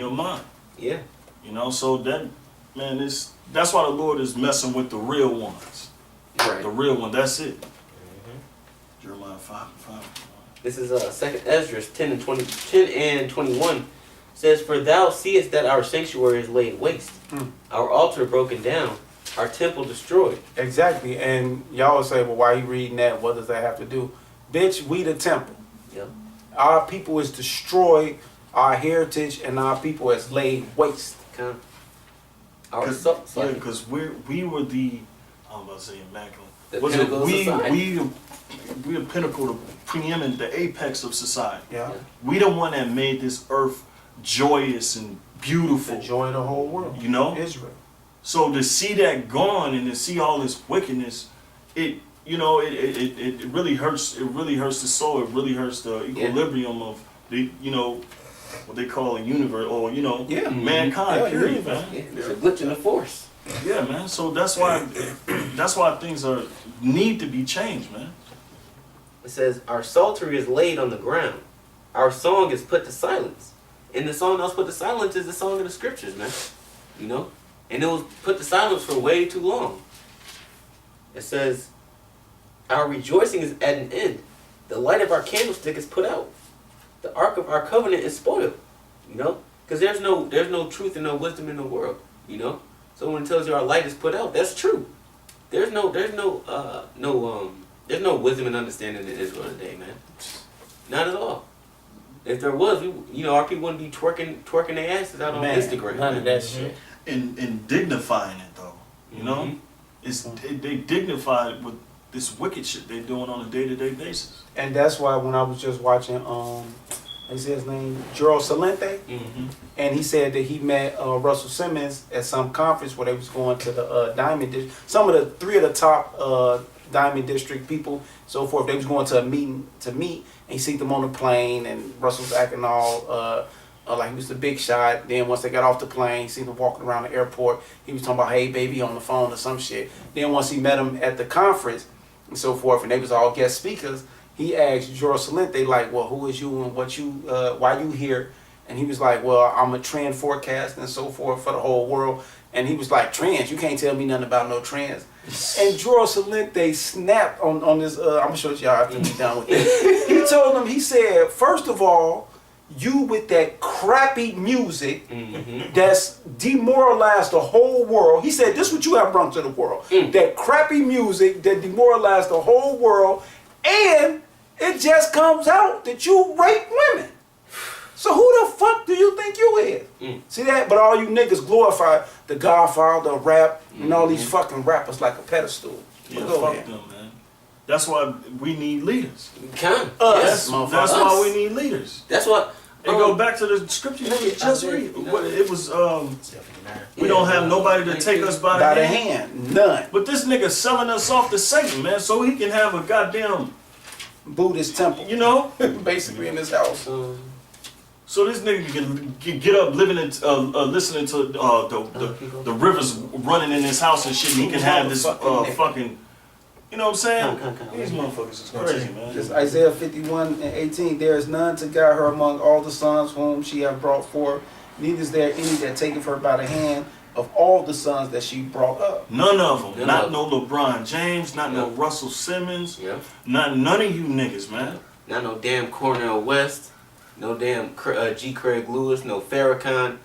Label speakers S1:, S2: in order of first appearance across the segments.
S1: your mind.
S2: Yeah.
S1: You know, so that, man, that's why the Lord is messing with the real ones.
S2: Right.
S1: The real one, that's it. Jeremiah 5.
S2: This is 2nd Ezra 10 and 21. Says, "For thou seest that our sanctuary is laid waste, our altar broken down, our temple destroyed."
S3: Exactly. And y'all will say, well, why you reading that? What does that have to do? Bitch, we the temple.
S2: Yep.
S3: Our people is destroyed, our heritage and our people is laid waste.
S2: Kind
S1: Because we were the, I'm about to say immaculate.
S2: The pinnacle of society.
S1: We the pinnacle, the preeminent, the apex of society.
S3: Yeah.
S1: We the one that made this earth joyous and beautiful.
S3: The joy of the whole world.
S1: You know?
S3: Israel.
S1: So to see that gone and to see all this wickedness, it really hurts. It really hurts the soul. It really hurts the equilibrium of the, what they call a universe, or mankind.
S3: Yeah,
S1: period, man.
S2: Yeah, it's a glitch in the force.
S1: Yeah, man. So that's why things need to be changed, man.
S2: It says, "Our psaltery is laid on the ground. Our song is put to silence." And the song that was put to silence is the song of the scriptures, man. You know? And it was put to silence for way too long. It says, "Our rejoicing is at an end. The light of our candlestick is put out. The ark of our covenant is spoiled." You know? Because there's no truth and no wisdom in the world. You know? So when it tells you our light is put out, that's true. There's no wisdom and understanding in Israel today, man. Not at all. If there was, our people wouldn't be twerking their asses out on Instagram.
S3: None of that shit.
S1: And dignifying it though, you know, they dignify it with this wicked shit they're doing on a day-to-day basis.
S3: And that's why when I was just watching, they say his name, Gerald Salente, and he said that he met Russell Simmons at some conference where they was going to the Diamond District. Some of the 3 of the top Diamond District people, so forth. They was going to a meeting to meet, and he seen them on the plane, and Russell's acting all like he was the big shot. Then once they got off the plane, he seen him walking around the airport. He was talking about, "Hey baby," on the phone or some shit. Then once he met him at the conference and so forth, and they was all guest speakers, he asked Gerald Salente, like, "Well, who is you and why you here?" And he was like, "Well, I'm a trend forecaster and so forth for the whole world." And he was like, "Trends? You can't tell me nothing about no trends." And Gerald Salente snapped on this. I'm gonna show it to y'all after we done with this. He told him, he said, "First of all, you with that crappy music that's demoralized the whole world." He said, "This is what you have brought to the world. That crappy music that demoralized the whole world, and it just comes out that you rape women. So who the fuck do you think you is?" See that? But all you niggas glorify the Godfather, rap, and all these fucking rappers like a pedestal.
S1: Yeah, fuck them, man. That's why we need leaders.
S2: Us.
S1: That's why we need leaders.
S2: That's what.
S1: And go back to the scripture you just read. It was, we don't have nobody to take us by the hand.
S3: None.
S1: But this nigga selling us off to Satan, man, so he can have a goddamn
S3: Buddhist temple.
S1: You know?
S3: Basically in his house.
S1: So this nigga can get up living in, listening to the rivers running in his house and shit. And he can have this fucking, you know what I'm saying? These motherfuckers is crazy, man.
S3: This Isaiah 51:18. "There is none to guide her among all the sons whom she hath brought forth, neither is there any that taketh her by the hand of all the sons that she brought up."
S1: None of them. Not no LeBron James, not no Russell Simmons, none of you niggas, man.
S2: Not no damn Cornel West, no damn G. Craig Lewis, no Farrakhan,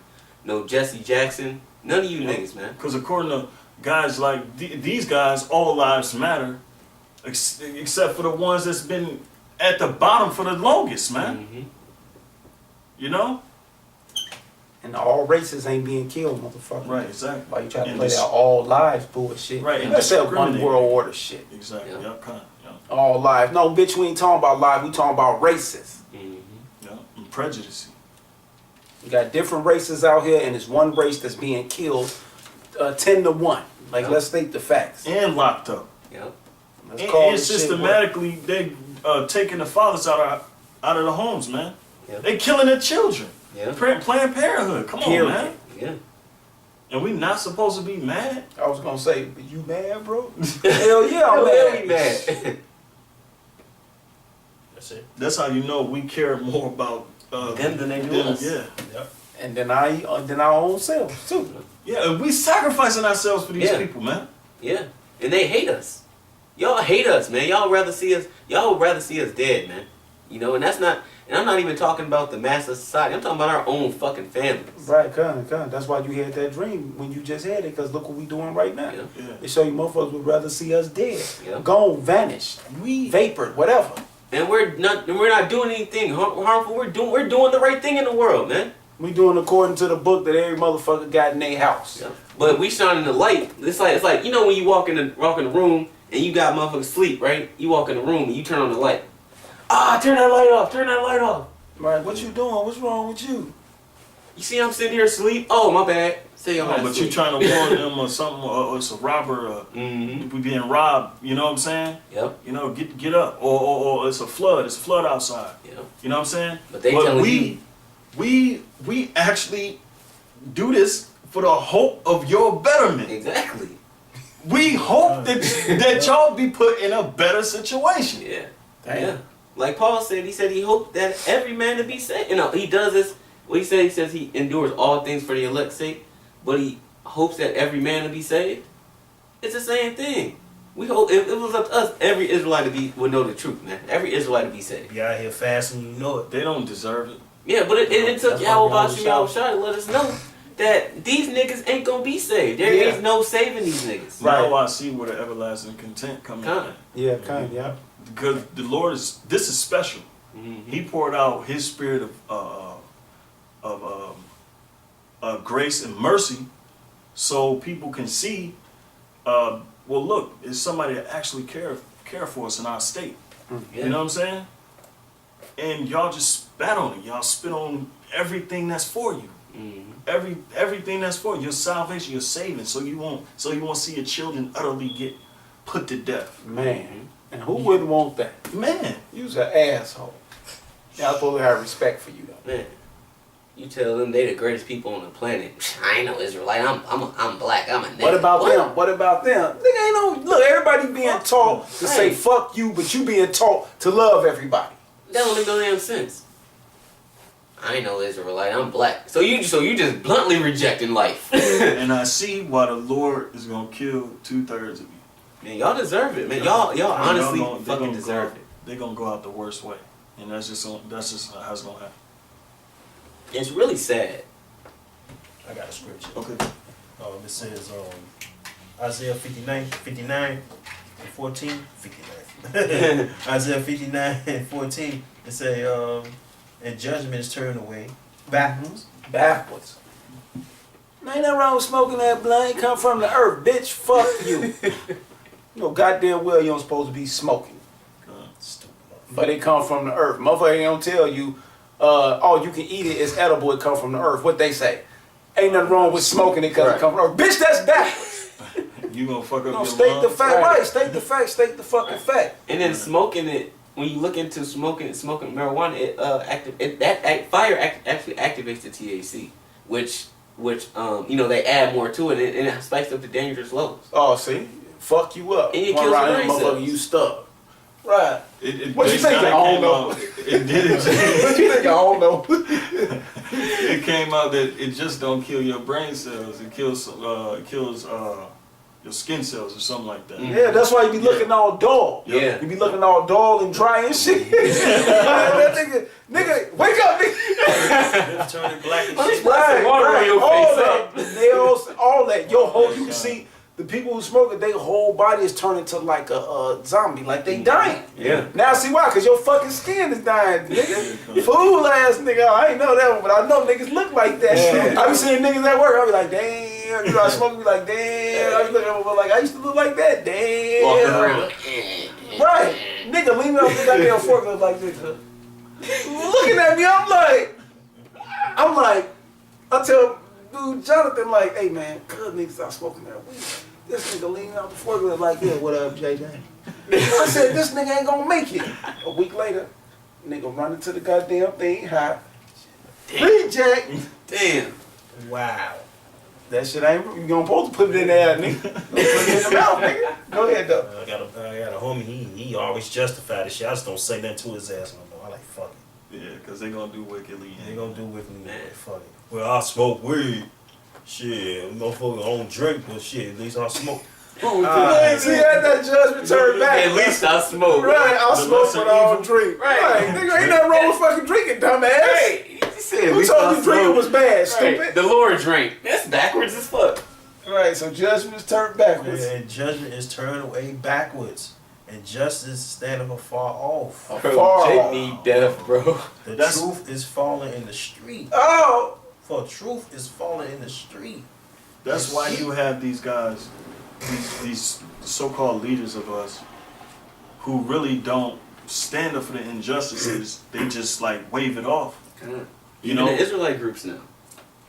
S2: no Jesse Jackson. None of you niggas, man.
S1: Because according to guys like these guys, all lives matter, except for the ones that's been at the bottom for the longest, man. You know?
S3: And all races ain't being killed, motherfucker.
S1: Right, exactly.
S3: Why you trying to play that all lives bullshit?
S1: Right, and
S3: that's that one world order shit.
S1: Exactly,
S3: All lives. No, bitch, we ain't talking about lives, we talking about races.
S1: Yeah, and prejudice.
S3: You got different races out here, and it's one race that's being killed 10-1. Like, let's state the facts.
S1: And locked up.
S2: Yep.
S1: And systematically, they taking the fathers out of the homes, man.
S2: Yep.
S1: They killing their children.
S2: Yeah.
S1: Planned Parenthood. Come on, man.
S2: Yeah.
S1: And we not supposed to be mad?
S3: I was gonna say, you mad, bro? Hell yeah, I'm mad.
S2: We mad.
S4: That's it.
S1: That's how you know we care more about
S2: them than they do us.
S1: Yeah.
S4: Yep.
S3: And then our own selves too.
S1: Yeah, and we sacrificing ourselves for these people, man.
S2: Yeah, and they hate us. Y'all hate us, man. Y'all would rather see us dead, man. You know, and that's not. And I'm not even talking about the mass of society. I'm talking about our own fucking families.
S3: Right, kind. That's why you had that dream when you just had it, because look what we doing right now.
S2: Yeah.
S1: Yeah.
S3: They show you motherfuckers would rather see us dead.
S2: Yeah.
S3: Gone, vanished, vapored, whatever.
S2: And we're not doing anything harmful. We're doing the right thing in the world, man.
S3: We doing according to the book that every motherfucker got in their house.
S2: Yeah. But we shining the light. It's like you know when you walk in the room and you got motherfuckers sleep, right? You walk in the room and you turn on the light. Turn that light off. Turn that light off.
S3: Right, what you doing? What's wrong with you?
S2: You see I'm sitting here asleep? Oh, my bad. Say I'm
S1: But you trying to warn them or something, or it's a robber, we being robbed, you know what I'm saying?
S2: Yep.
S1: You know, get up. Or it's a flood outside.
S2: Yep.
S1: You know what I'm saying?
S2: But they telling you.
S1: We actually do this for the hope of your betterment.
S2: Exactly.
S1: We hope that y'all be put in a better situation.
S2: Yeah.
S3: Damn.
S2: Yeah. Like Paul said, he hoped that every man to be saved. You know, he does this. What he says he endures all things for the elect's sake, but he hopes that every man to be saved. It's the same thing. We hope if it was up to us, every Israelite would know the truth, man. Every Israelite to be saved.
S4: Be out here fasting, you know it.
S1: They don't deserve it.
S2: Yeah, but it took
S3: That's why we
S2: Yahweh
S3: always
S2: to let us know that these niggas ain't gonna be saved. There is no saving these niggas.
S1: Right. Now I see where the everlasting content comes in.
S3: Yeah, kind, yeah.
S1: Because the Lord this is special.
S2: Mm-hmm.
S1: He poured out His spirit of grace and mercy, so people can see. Well, look, it's somebody that actually care for us in our state.
S2: Yeah.
S1: You know what I'm saying? And y'all just spat on it. Y'all spit on everything that's for you.
S2: Mm-hmm.
S1: Everything that's for you. Your salvation, your saving. So you won't see your children utterly get put to death.
S3: Man. And who wouldn't want that?
S1: Man.
S3: You's an asshole. Y'all supposed to have respect for you though.
S2: Man, you tell them they the greatest people on the planet. I ain't no Israelite. I'm black. I'm a nigga.
S3: What about them? What about them? Nigga ain't no look, everybody being taught to say fuck you, but you being taught to love everybody.
S2: That don't make no damn sense. I ain't no Israelite. I'm black. So you just bluntly rejecting life.
S1: And I see why the Lord is gonna kill 2/3 of you.
S2: Man, y'all deserve it, man. Y'all honestly fucking deserve it.
S1: They're gonna go out the worst way, and that's just how it's gonna happen.
S2: It's really sad.
S4: I got a scripture.
S1: Okay.
S4: It says Isaiah 59 and 14. 59. Isaiah 59 and 14. It say, and judgment is turned away backwards.
S3: Backwards. Ain't nothing wrong with smoking that blunt. It come from the earth, bitch. Fuck you. You know goddamn well you don't supposed to be smoking.
S4: Stupid.
S3: But it come from the earth. Motherfucker ain't don't tell you, oh, you can eat it, it's edible, it come from the earth. What they say? Ain't nothing wrong with smoking it because it come from the earth. Bitch, that's backwards.
S1: You gonna fuck up
S3: No,
S1: your
S3: state the
S1: lungs?
S3: fact, right? State the fact, state the fucking fact.
S2: And then smoking it. When you look into smoking marijuana, actually activates the THC, which you know they add more to it, and it spikes up the dangerous levels.
S3: Oh, see? Fuck you up.
S2: And it
S3: One
S2: kills
S3: round
S2: your
S3: of
S2: brain
S3: motherfucker,
S2: cells.
S3: you stuck. Right. What you
S1: They
S3: think? I
S1: kinda
S3: don't
S1: came
S3: know.
S1: out- It did.
S3: What you think? I don't know.
S1: It came out that it just don't kill your brain cells. It kills your skin cells or something like that.
S3: Yeah, that's why you be looking all dull.
S2: Yeah.
S3: You be looking all dull and dry and shit. that nigga, wake up, nigga.
S4: Turning black and
S2: Right,
S4: shit.
S3: All that. Nails, all that. Your whole, you can see the people who smoke it, their whole body is turning to like a zombie, like they dying.
S2: Yeah.
S3: Now see why? Cause your fucking skin is dying, nigga. Fool ass nigga. I ain't know that one, but I know niggas look like that. I be seeing niggas at work. I be like, damn. You know, I smoke. Be like, damn. I be looking at them like, I used to look like that. Damn.
S2: Walking around.
S3: Right, nigga, lean me off the goddamn forklift like this. Looking at me, I'm like, I tell dude Jonathan like, hey man, cuz niggas stop smoking that weed. This nigga leaning out the forklift like, yeah, what up, JJ? I said, this nigga ain't gonna make it. A week later, nigga running to the goddamn thing, high. Reject.
S2: Damn.
S4: Wow.
S3: That shit ain't, you gonna supposed to put it in there, nigga. Don't put it in the mouth, nigga. Go ahead, though.
S4: I got a homie, he always justify this shit. I just don't say nothing to his ass no more. I like, fuck
S1: Yeah, because they gonna do wickedly.
S4: They gonna do with me,
S2: Man.
S4: man. Fuck it. Well, I smoke weed. Shit, motherfucker don't drink, but shit, at least I smoke.
S3: See, had that judgment turned back.
S2: At least I smoke.
S3: Right, I'll
S1: The
S3: smoke,
S1: lesser
S3: but I don't
S1: evil.
S3: drink.
S2: Right.
S3: Right. Nigga, ain't nothing wrong with fucking drinking, dumbass.
S2: Hey, he said, at
S3: Who
S2: least
S3: told
S2: I
S3: you drinking
S2: smoke.
S3: was bad,
S2: Right.
S3: stupid?
S2: The Lord drank. That's backwards as fuck.
S3: Right, so judgment's turned backwards.
S4: Yeah, and judgment is turned away backwards, and justice standeth afar off.
S2: Bro,
S3: Far
S2: Jake
S3: off.
S2: need death, bro.
S4: The
S1: That's-
S4: truth is falling in the street.
S3: Oh!
S4: For truth is falling in the street.
S1: That's why you have these guys, these so-called leaders of us, who really don't stand up for the injustices. They just like wave it off. You
S2: Even
S1: know?
S2: the Israelite groups now.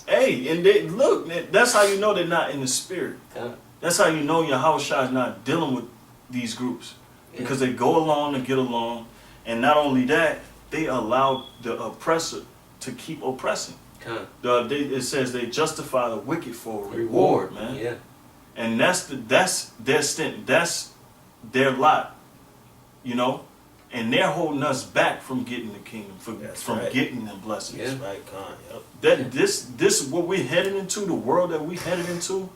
S1: Hey, and they look. That's how you know they're not in the spirit.
S2: Yeah.
S1: That's how you know your house shot is not dealing with these groups, because they go along to get along, and not only that, they allow the oppressor to keep oppressing. It says they justify the wicked for a reward, man.
S2: Yeah.
S1: And that's their stint. That's their lot, you know. And they're holding us back from getting the kingdom,
S4: That's
S1: from
S4: right.
S1: getting the blessings.
S2: Yeah.
S4: Right, Con. Yep.
S1: That this what we're headed into, the world that we headed into.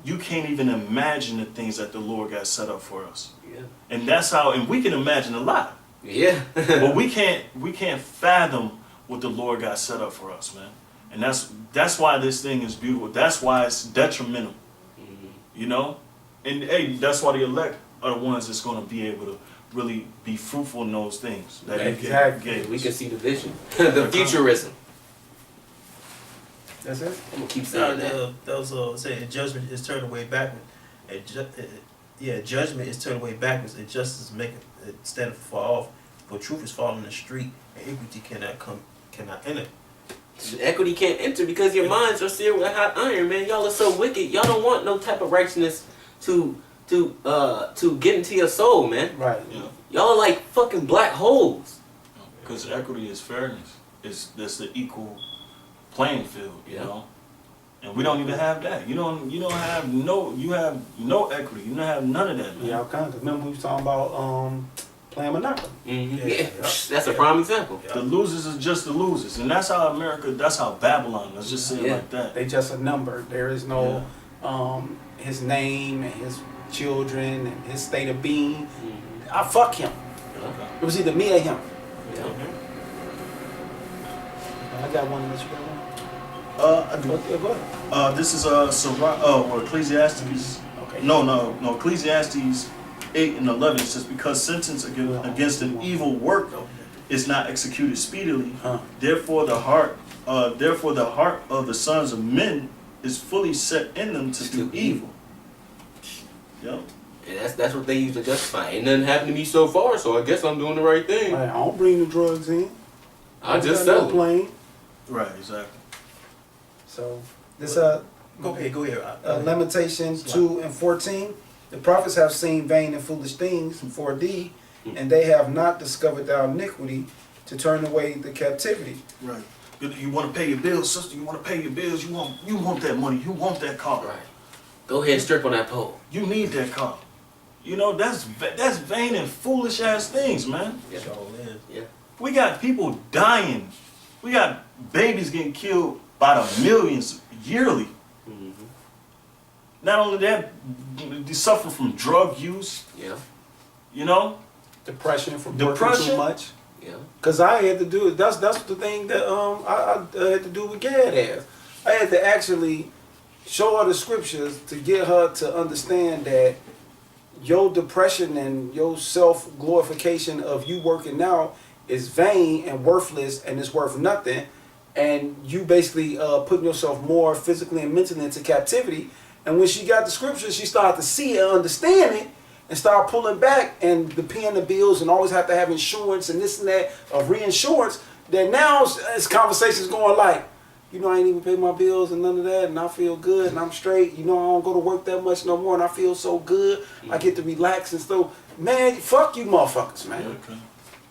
S1: You can't even imagine the things that the Lord got set up for us.
S2: Yeah.
S1: And that's how. And we can imagine a lot,
S2: Yeah.
S1: but we can't fathom what the Lord got set up for us, man. And that's why this thing is beautiful. That's why it's detrimental, you know. And hey, that's why the elect are the ones that's going to be able to really be fruitful in those things that He
S3: Exactly.
S1: gave
S2: We
S1: us.
S2: can see the vision. The futurism.
S3: That's it?
S2: I'm gonna keep saying that.
S4: That was saying judgment is turned away backwards. And judgment is turned away backwards, and justice make it stand far off. But truth is falling in the street, and equity cannot enter.
S2: Equity can't enter because your minds are seared with hot iron, man. Y'all are so wicked. Y'all don't want no type of righteousness to get into your soul, man.
S3: Right.
S1: You know,
S2: Y'all are like fucking black holes.
S1: because equity is fairness. That's the equal playing field, you
S2: Yeah.
S1: know. And we don't even have that. You have no equity. You don't have none of that, man.
S3: Yeah, kind of. Remember we was talking about playing Monopoly.
S2: Mm-hmm.
S4: Yeah.
S2: Yeah. That's a prime example.
S1: The losers is just the losers, and that's how America. That's how Babylon. Let's just say it
S2: Yeah.
S1: like that.
S3: They just a number. There is no his name and his children and his state of being. I fuck him. It was either me or him.
S2: Yeah.
S3: I got one unless you got one.
S1: I do.
S3: Yeah, go ahead.
S1: This is Ecclesiastes.
S3: Okay.
S1: No. Ecclesiastes 8 and 11 says, because sentence against an evil work is not executed speedily, therefore the heart of the sons of men is fully set in them to do evil. Yep.
S2: And that's what they use to justify. Ain't nothing happened to me so far, so I guess I'm doing the right thing.
S3: Right, I don't bring the drugs in.
S2: I just
S3: got no
S2: sell them.
S3: plane.
S1: Right. Exactly.
S3: So this
S4: Go ahead.
S3: Lamentations 2 and 14. The prophets have seen vain and foolish things for thee, and they have not discovered thy iniquity to turn away the captivity.
S1: Right. You want to pay your bills, sister. You want to pay your bills. You want that money. You want that car.
S2: Right. Go ahead and strip on that pole.
S1: You need that car. You know, that's vain and foolish ass things, man.
S2: Yeah. Yeah.
S1: We got people dying. We got babies getting killed by the millions yearly.
S2: Mm-hmm.
S1: Not only that, they suffer from drug use.
S2: Yeah.
S1: You know,
S3: Depression from working too much.
S2: Yeah.
S3: Cause I had to do it. That's the thing that I had to do with Gad ass. I had to actually show her the scriptures to get her to understand that your depression and your self glorification of you working out is vain and worthless and it's worth nothing, and you basically putting yourself more physically and mentally into captivity. And when she got the scriptures, she started to see it and understand it, and start pulling back and paying the bills and always have to have insurance and this and that of reinsurance. That now it's conversations going like, you know, I ain't even pay my bills and none of that, and I feel good and I'm straight. You know, I don't go to work that much no more, and I feel so good. I get to relax and stuff. Man, fuck you, motherfuckers, man.
S1: okay.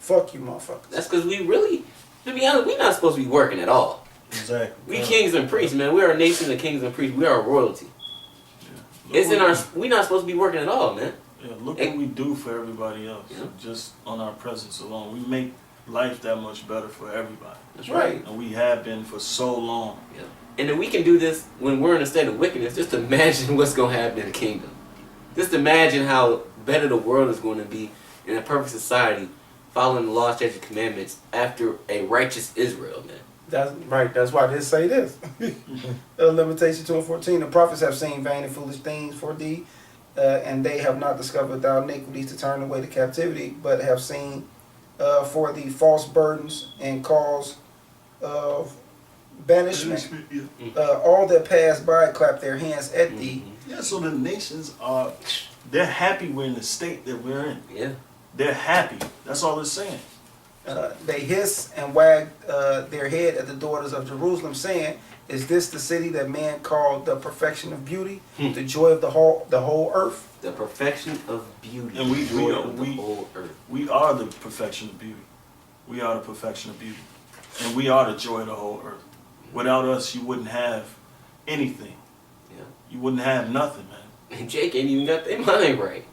S3: Fuck you, motherfuckers.
S2: That's because we really, to be honest, we're not supposed to be working at all.
S4: Exactly.
S2: We kings and priests, man. We are a nation of kings and priests. We are royalty. It's in our. We're not supposed to be working at all, man.
S1: Yeah, look what we do for everybody else.
S2: Yeah.
S1: Just on our presence alone, we make life that much better for everybody.
S2: That's
S3: Right.
S1: And we have been for so long.
S2: Yeah. And then we can do this when we're in a state of wickedness. Just imagine what's going to happen in the kingdom. Just imagine how better the world is going to be in a perfect society, following the law, statutes, and commandments after a righteous Israel, man.
S3: That's right. That's why they say this. Limitation 2:14. The prophets have seen vain and foolish things for thee, and they have not discovered thy iniquities to turn away to captivity, but have seen for thee false burdens and cause of banishment. All that pass by clap their hands at thee.
S1: Yeah, so the nations are, they're happy we're in the state that we're in.
S2: Yeah.
S1: They're happy. That's all it's saying.
S3: They hiss and wag their head at the daughters of Jerusalem, saying, "Is this the city that man called the perfection of beauty, the joy of the whole earth?"
S2: The perfection of beauty.
S1: And we-
S2: the joy
S1: we-
S2: of the
S1: we-
S2: whole earth.
S1: We are the perfection of beauty. We are the perfection of beauty. And we are the joy of the whole earth. Without us, you wouldn't have anything.
S2: Yeah.
S1: You wouldn't have nothing, man.
S2: And Jake ain't even got their mind right.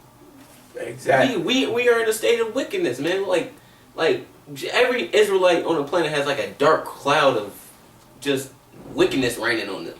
S3: Exactly.
S2: We are in a state of wickedness, man. Like every Israelite on the planet has like a dark cloud of just wickedness raining on them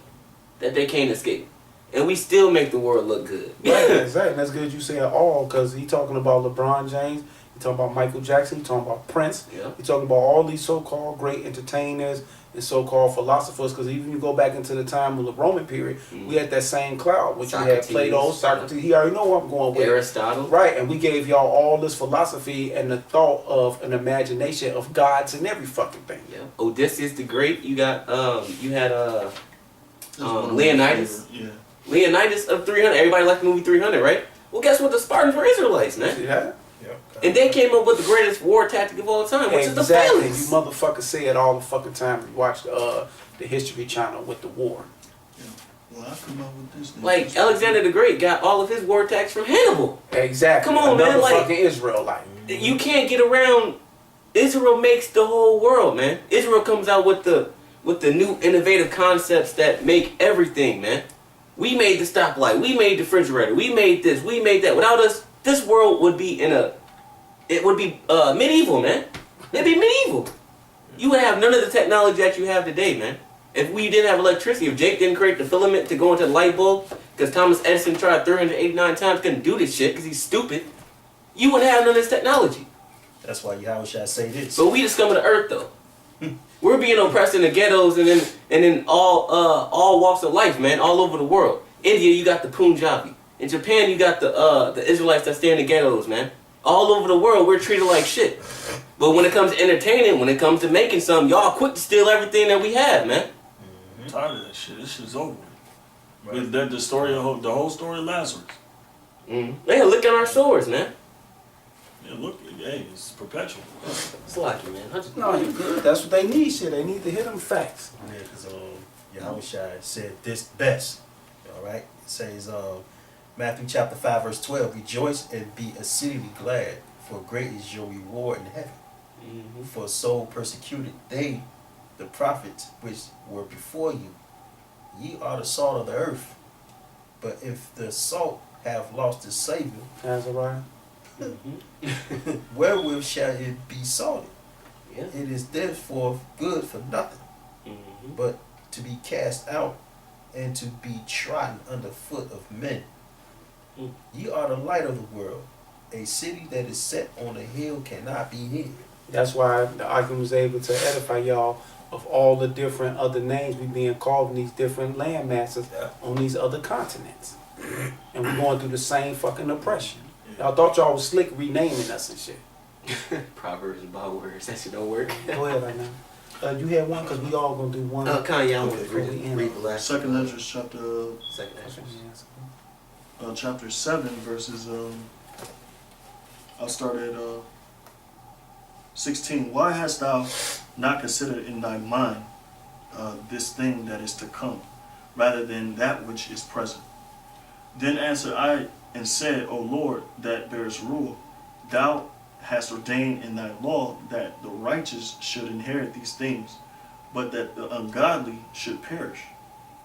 S2: that they can't escape. And we still make the world look good.
S3: Right, exactly. And that's good you say it all, because he talking about LeBron James, he talking about Michael Jackson, he talking about Prince,
S2: Yeah.
S3: he talking about all these so-called great entertainers and so-called philosophers, because even you go back into the time of the Roman period, we had that same cloud, which you had
S2: Socrates.
S3: Plato, Socrates, he already know where I'm going with.
S2: Aristotle.
S3: Right, and we gave y'all all this philosophy and the thought of an imagination of gods and every fucking thing.
S2: Yeah. Odysseus the Great. You got you had
S1: That's one of my
S2: Leonidas.
S1: favorite, Yeah.
S2: Leonidas of 300. Everybody liked the movie 300, right? Well, guess what? The Spartans were Israelites, man.
S3: See that?
S2: And they came up with the greatest war tactic of all time, which is the
S3: Exactly. You
S2: phalanx.
S3: motherfuckers say it all the fucking time. You watch the History Channel with the war.
S1: Well, I come up with this.
S2: Like Alexander the Great got all of his war tactics from Hannibal.
S3: Exactly.
S2: Come on, man,
S3: Another
S2: like-
S3: fucking Israelite.
S2: You can't get around. Israel makes the whole world, man. Israel comes out with the new innovative concepts that make everything, man. We made the stoplight. We made the refrigerator. We made this. We made that. Without us, this world would be medieval, man. It'd be medieval. You would have none of the technology that you have today, man. If we didn't have electricity, if Jake didn't create the filament to go into the light bulb, because Thomas Edison tried 389 times, couldn't do this shit because he's stupid, you wouldn't have none of this technology.
S4: That's why Yahweh shall say this.
S2: But we the scum of the earth, though. We're being oppressed in the ghettos and in all walks of life, man, all over the world. India, you got the Punjabi. In Japan, you got the Israelites that stay in the ghettos, man. All over the world, we're treated like shit. But when it comes to entertaining, when it comes to making something, y'all quick to steal everything that we have, man.
S1: I'm tired of that shit. This shit's over.
S4: Right.
S1: With the story of the whole story of Lazarus.
S2: Yeah, look at our swords, man.
S1: Yeah, look, hey, it's perpetual.
S2: It's lucky, man.
S3: No, you good. That's what they need. Shit, they need to hear them facts.
S4: Yeah, because Yahweh shall said this best. All right? It says, Matthew chapter 5, verse 12, "Rejoice and be exceedingly glad, for great is your reward in heaven. For so persecuted they, the prophets, which were before you. Ye are the salt of the earth. But if the salt have lost its savor,
S3: Azariah.
S4: wherewith shall it be salted?
S2: Yeah.
S4: It is therefore good for nothing, but to be cast out and to be trodden under foot of men. Ye are the light of the world. A city that is set on a hill cannot be hid."
S3: That's why the argument was able to edify y'all of all the different other names we being called in these different land masses on these other continents. And we're going through the same fucking oppression. Y'all thought y'all was slick renaming us and shit.
S2: Proverbs about words. That shit don't work.
S3: Go ahead right now. You had one, because we all going to do one.
S2: Kanye, I want to
S3: before we end.
S2: read the last
S1: Second Ezra chapter
S2: second Ezra.
S1: chapter 7 verses I'll start at 16. "Why hast thou not considered in thy mind this thing that is to come, rather than that which is present? Then answered I and said, O Lord, that bears rule, thou hast ordained in thy law that the righteous should inherit these things, but that the ungodly should perish.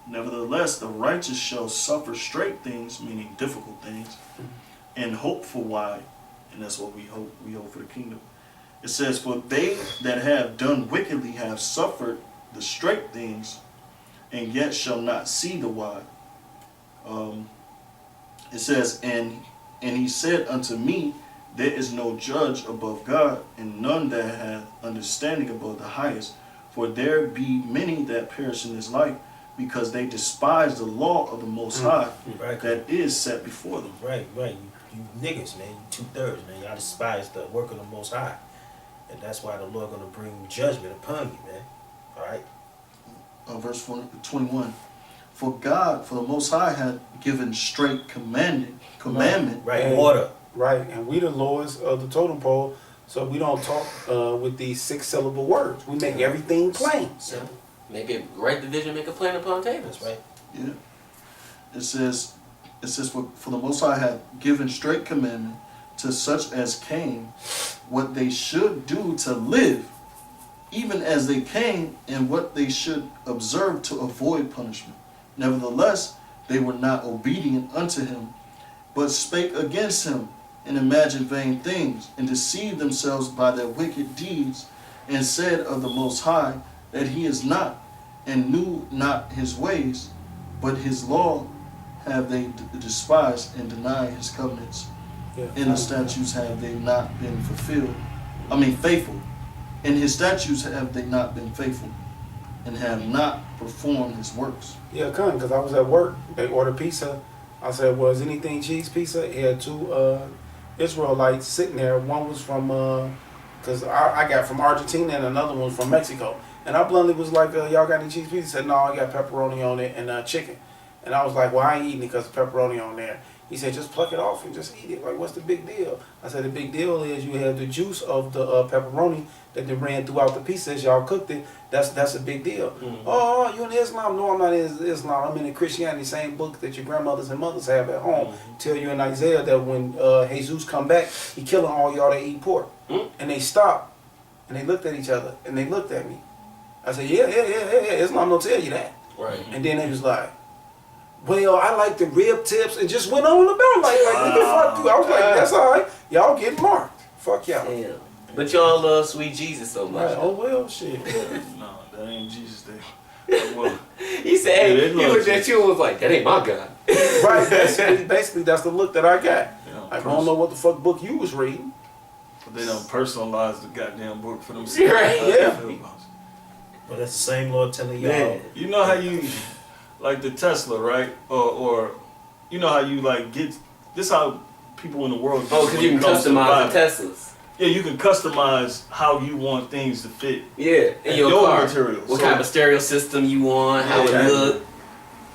S1: Nevertheless, the righteous shall suffer straight things," meaning difficult things, "and hope for wide," and that's what we hope for the kingdom, It says, "For they that have done wickedly have suffered the straight things, and yet shall not see the wide." It says, and he said unto me, There is no judge above God, and none that hath understanding above the highest. For there be many that perish in this life, because they despise the law of the Most High
S4: Right.
S1: that is set before them.
S4: Right. You niggas, man. You 2/3, man. Y'all despise the work of the Most High, and that's why the Lord gonna bring judgment upon you, man. All right.
S1: Verse 21. For the Most High hath given straight commandment.
S4: Right.
S3: And-
S4: Order.
S3: Right, and we the lords of the totem pole, so we don't talk with these 6-syllable words. We make everything plain.
S2: Yeah. Make it right division, make a plan upon tables.
S4: That's right.
S1: Yeah. It says, for the Most High hath given straight commandment to such as came, what they should do to live, even as they came, and what they should observe to avoid punishment. Nevertheless, they were not obedient unto him, but spake against him, and imagined vain things, and deceived themselves by their wicked deeds, and said of the Most High that he is not, and knew not his ways, but his law have they despised, and denied his covenants.
S3: Yeah.
S1: In the statutes have they not been faithful. In his statutes have they not been faithful, and have not performed his works.
S3: Yeah, because I was at work. They ordered pizza. I said, "Well, is anything cheese pizza?" He had 2 Israelites sitting there. One was from, because I got from Argentina, and another one was from Mexico. And I bluntly was like, "Y'all got any cheese pizza?" He said, "No, I got pepperoni on it and chicken." And I was like, "Well, I ain't eating it because of pepperoni on there." He said, "Just pluck it off and just eat it. Like, what's the big deal?" I said, "The big deal is you have the juice of the pepperoni that they ran throughout the pizza as y'all cooked it. That's a big deal."
S2: Mm-hmm.
S3: "Oh, you in Islam?" "No, I'm not in Islam. I'm in the Christianity, same book that your grandmothers and mothers have at home. Tell you in Isaiah that when Jesus come back, he killing all y'all that eat pork." And they stopped, and they looked at each other, and they looked at me. I said, yeah, Islam don't tell you that.
S2: Right.
S3: And then they was like, "Well, I like the rib tips," and just went on about like what the fuck you? I was like, "That's all right. Y'all get marked. Fuck y'all."
S2: Damn. But y'all love sweet Jesus so much.
S3: Right, oh well, shit.
S1: No, that ain't Jesus Day. Well,
S2: He said,
S1: Yeah,
S2: hey,
S1: they
S2: he
S1: love
S2: looked at you and was like, that ain't my God.
S3: Right, basically that's the look that I got.
S1: yeah,
S3: I don't know what the fuck book you was reading.
S1: But they don't personalize the goddamn book for themselves.
S2: Right.
S1: How they
S3: Yeah.
S1: feel about it.
S4: But that's the same Lord telling y'all.
S2: Man.
S1: You know how you, like the Tesla, right? Or you know how you like get, this how people in the world do
S2: Oh,
S1: it
S2: because
S1: when
S2: you
S1: it
S2: can
S1: comes to
S2: customize
S1: Bible.
S2: the Teslas.
S1: Yeah, you can customize how you want things to fit.
S2: Yeah, in your
S1: Your
S2: car.
S1: material.
S2: What
S1: So-
S2: kind of stereo system you want, how
S1: Yeah.
S2: it look.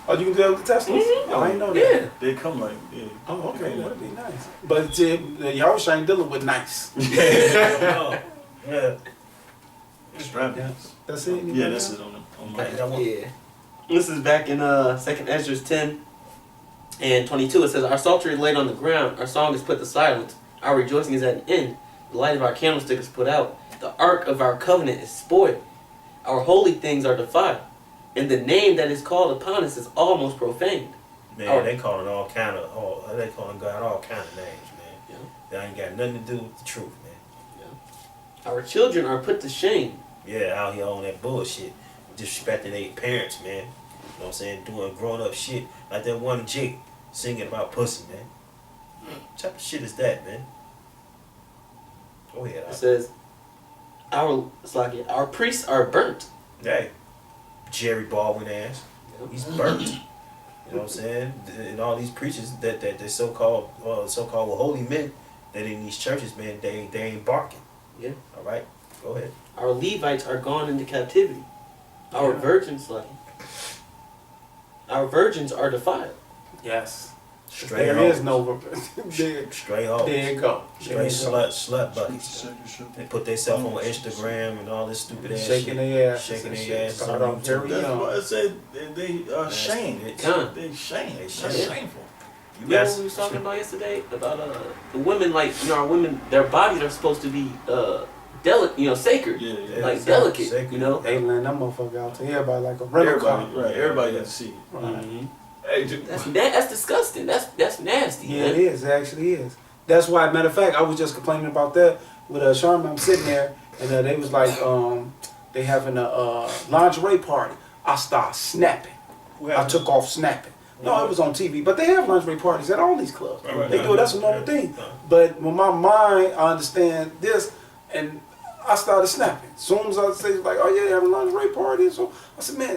S3: Oh, you can do that with the Teslas?
S2: Mhm.
S3: Oh, I didn't know that.
S2: Yeah.
S1: They come like, yeah.
S3: Oh, okay, that'd be nice. But y'all ain't dealing with nice.
S4: Yeah.
S1: Extravagance.
S3: That's it.
S1: Yeah, that's it on them. On my,
S2: Yeah. This is back in 2nd Ezra 10 and 22. It says, our psaltery is laid on the ground, our song is put to silence, our rejoicing is at an end, the light of our candlestick is put out, the ark of our covenant is spoiled, our holy things are defiled, and the name that is called upon us is almost profaned.
S4: Man, they calling they calling God all kind of names, man.
S2: Yeah.
S4: That ain't got nothing to do with the truth, man.
S2: Our children are put to shame.
S4: Yeah, out here on that bullshit, disrespecting their parents, man. You know what I'm saying? Doing grown up shit like that one Jake singing about pussy, man. What type of shit is that, man? Go ahead.
S2: It says, our priests are burnt.
S4: Hey, Jerry Baldwin ass. He's burnt. You know what I'm saying? And all these preachers that so-called holy men that in these churches, man, they ain't barking.
S2: Yeah.
S4: All right, go ahead.
S2: Our Levites are gone into captivity. Our virgins are defiled.
S3: Yes.
S4: Straight
S3: There
S4: hoes.
S3: is no. there,
S4: Straight hoes.
S3: there you go.
S4: Straight
S3: There you go.
S4: slut buckets. They put themselves on Instagram and all this stupid ass
S3: Shaking
S4: shit.
S3: their ass.
S4: Shaking
S3: and
S4: their
S3: shit.
S4: ass
S3: Start
S4: on
S3: off very
S4: YouTube.
S1: That's
S3: young.
S1: why I said they shame.
S2: Con.
S1: They shame. That's
S4: shame.
S1: shameful.
S4: You
S2: You know
S4: guys,
S2: what we was talking about yesterday? About the women, like, our women, their bodies are supposed to be sacred.
S1: Yeah, yeah.
S2: Like
S4: Sacred.
S2: delicate,
S4: Sacred.
S2: you know?
S3: They land that motherfucker out to everybody like a rental car.
S1: Everybody, right? Everybody got to see it.
S3: Right.
S2: Mhm.
S1: Hey, dude.
S2: That's disgusting. That's nasty,
S3: Yeah,
S2: man.
S3: it is. It actually is. That's why, matter of fact, I was just complaining about that with Sharma. I'm sitting there, and they was like, they having a lingerie party. I started snapping. I took off snapping. No, it was on TV, but they have lingerie parties at all these clubs.
S4: Right.
S3: They do it. That's a normal thing. But when my mind, I understand this, and I started snapping. As soon as I say like, oh yeah, they have a lingerie party, so I said, man,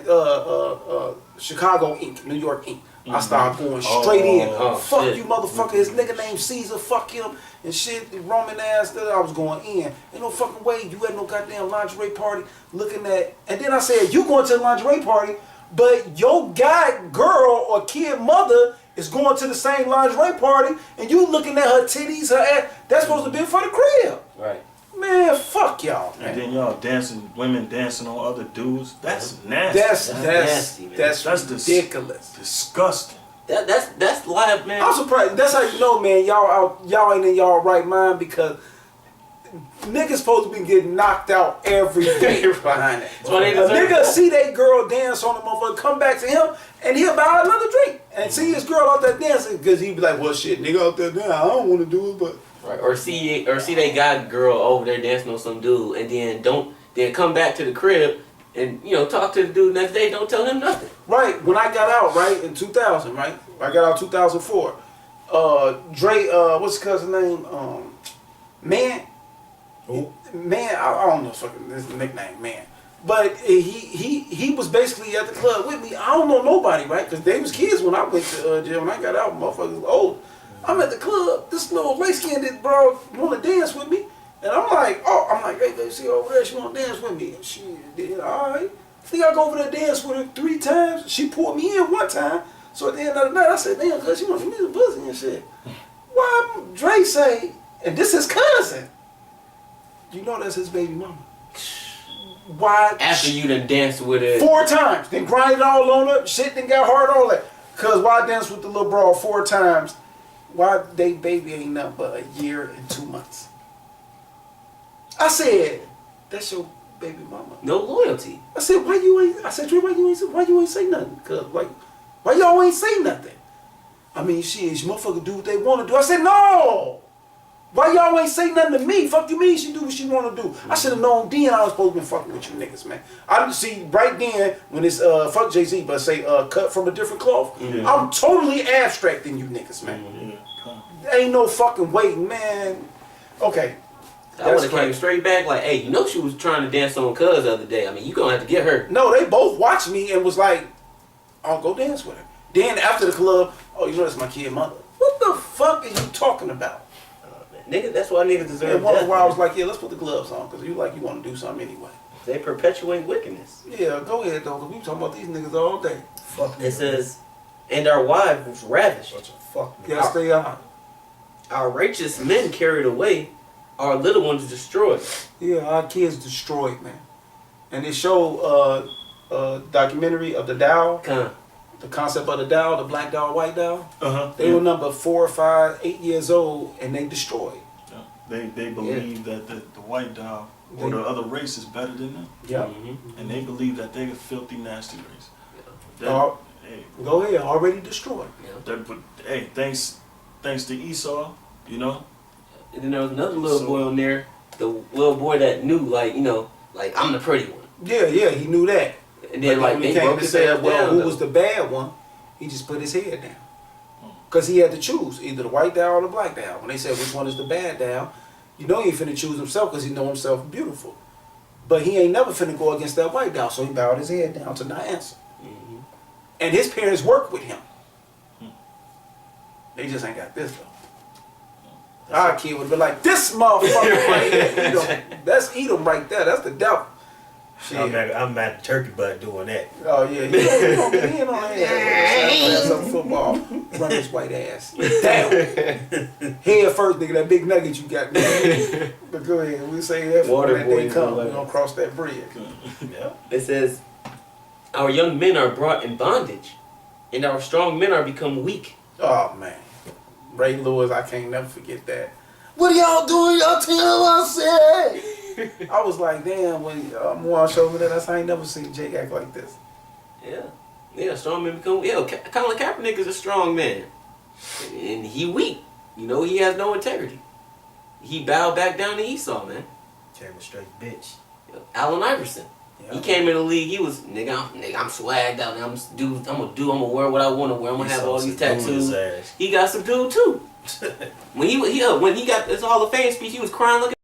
S3: Chicago Inc., New York Inc. I started going straight in. Fuck
S2: shit.
S3: you, motherfucker. His nigga named Caesar. Fuck him and shit. The Roman ass. That I was going in. Ain't no fucking way you had no goddamn lingerie party looking at. And then I said, you going to the lingerie party, but your guy, girl, or kid mother is going to the same lingerie party, and you looking at her titties, her ass. That's supposed to be for the crib.
S2: Right.
S3: Man, fuck y'all, man.
S1: And then y'all dancing, women dancing on other dudes. That's nasty.
S3: That's
S2: nasty, man.
S3: that's
S1: That's
S3: ridiculous.
S1: Disgusting.
S2: That's live, man.
S3: I'm surprised. That's how you know, man. Y'all ain't in y'all right mind because niggas supposed to be getting knocked out every day behind it.
S2: That's why they
S3: A
S2: deserve
S3: nigga
S2: it.
S3: see that girl dance on the motherfucker, come back to him, and he'll buy another drink. And see his girl out there dancing because he be like, well, shit, nigga out there dancing. I don't want to do it, but.
S2: Right. Or see they got girl over there dancing on some dude, and then come back to the crib and talk to the dude next day. Don't tell him nothing.
S3: Right, when I got out, right, in 2000, right? I got out 2004. Dre, what's his cousin's name? Man.
S4: Who?
S3: Man, I don't know fucking his nickname, man. But he was basically at the club with me. I don't know nobody, right? Because they was kids when I went to jail. When I got out, motherfuckers was old. I'm at the club. This little light-skinned bro want to dance with me. And I'm like, hey, they see over there, she want to dance with me. And she did, all right. I think I go over there dance with her 3 times. She pulled me in 1 time. So at the end of the night, I said, damn, cuz she want to give me some pussy and shit. Why Dre say, and this is cousin. You know that's his baby mama. Why?
S2: After you done danced with it
S3: 4 times. Then grind it all on her. Shit then got hard, all that. Cuz why dance with the little bro 4 times? Why they baby ain't nothing but a year and 2 months? I said, that's your baby mama.
S2: no loyalty.
S3: I said, Dre, why you ain't say nothing? Cause like, why y'all ain't say nothing? I mean, shit, motherfucker do what they want to do. I said, no. Why y'all ain't say nothing to me? Fuck you mean she do what she want to do? I should have known then I was supposed to be fucking with you niggas, man. I didn't see right then when it's fuck Jay-Z, but say cut from a different cloth.
S1: Yeah.
S3: I'm totally abstracting you niggas, man.
S1: Yeah.
S3: Ain't no fucking waiting, man. Okay.
S2: I would
S3: That's
S2: have came
S3: crazy.
S2: straight back like, hey, she was trying to dance on Cuz the other day. I mean, you gonna have to get her.
S3: No, they both watched me and was like, I'll go dance with her. Then after the club, oh, you know that's my kid mother. What the fuck are you talking about?
S2: Nigga, that's why niggas deserve
S3: And one
S2: death.
S3: where I was like, yeah, let's put the gloves on because you want to do something anyway.
S2: They perpetuate wickedness.
S3: Yeah, go ahead though, because we talking about these niggas all day.
S4: Fuck me.
S2: It says, and our wives was ravished.
S4: Bunch of fuck me.
S3: Yes, they are.
S2: Our righteous men carried away, our little ones destroyed.
S3: Yeah, our kids destroyed, man. And they show documentary of the Dow,
S2: Kind.
S3: the concept of the Dow, the black Dow, white Dow.
S1: Uh-huh.
S3: They were number 4, 5, 8 years old, and they destroyed.
S1: They believe that the white dog or the other race is better than them.
S3: Yeah.
S2: Mm-hmm.
S1: And they believe that they're a filthy, nasty race. That,
S3: Oh.
S1: hey,
S3: Go ahead, already destroyed.
S1: but hey, thanks to Esau,
S2: And then there was another little boy on there, the little boy that knew, like I'm the pretty one.
S3: Yeah, he knew that.
S2: And then
S3: But when
S2: they
S3: he came
S2: broke
S3: to
S2: his
S3: say,
S2: ass
S3: well,
S2: down.
S3: who
S2: though.
S3: was the bad one? He just put his head down. Because he had to choose either the white Dow or the black Dow. When they said which one is the bad Dow, he ain't finna choose himself because he know himself beautiful. But he ain't never finna go against that white Dow, so he bowed his head down to not answer.
S2: Mhm.
S3: And his parents worked with him. They just ain't got this though. Our kid would have been like, this motherfucker right here, Edom. That's Edom right there. That's the devil. Shit.
S4: I'm at the turkey butt doing that.
S3: Oh yeah, you don't get in on that. Some football, run his white ass down. Head first, nigga. That big nugget you got. Nigga. But go ahead. We say that
S2: Water
S3: when that day
S2: boys
S3: come.
S2: and
S3: We
S2: like-
S3: gonna cross that bridge.
S4: Yeah.
S2: It says, our young men are brought in bondage, and our strong men are become weak.
S3: Oh man, Ray Lewis, I can't never forget that. What are y'all doing? Y'all tell what I said. I was like, damn. When Moore showed me that, I ain't never seen Jake act like this.
S2: Yeah, strong men become Colin Kaepernick is a strong man, and he weak. He has no integrity. he bowed back down to Esau, man.
S4: Came a straight bitch.
S2: Allen Iverson.
S3: Yeah.
S2: He came in the league. He was nigga. I'm swagged out. I'm gonna wear what I want to wear. I'm gonna have all these tattoos. He got subdued too. When he got his Hall of Fame speech, he was crying, looking.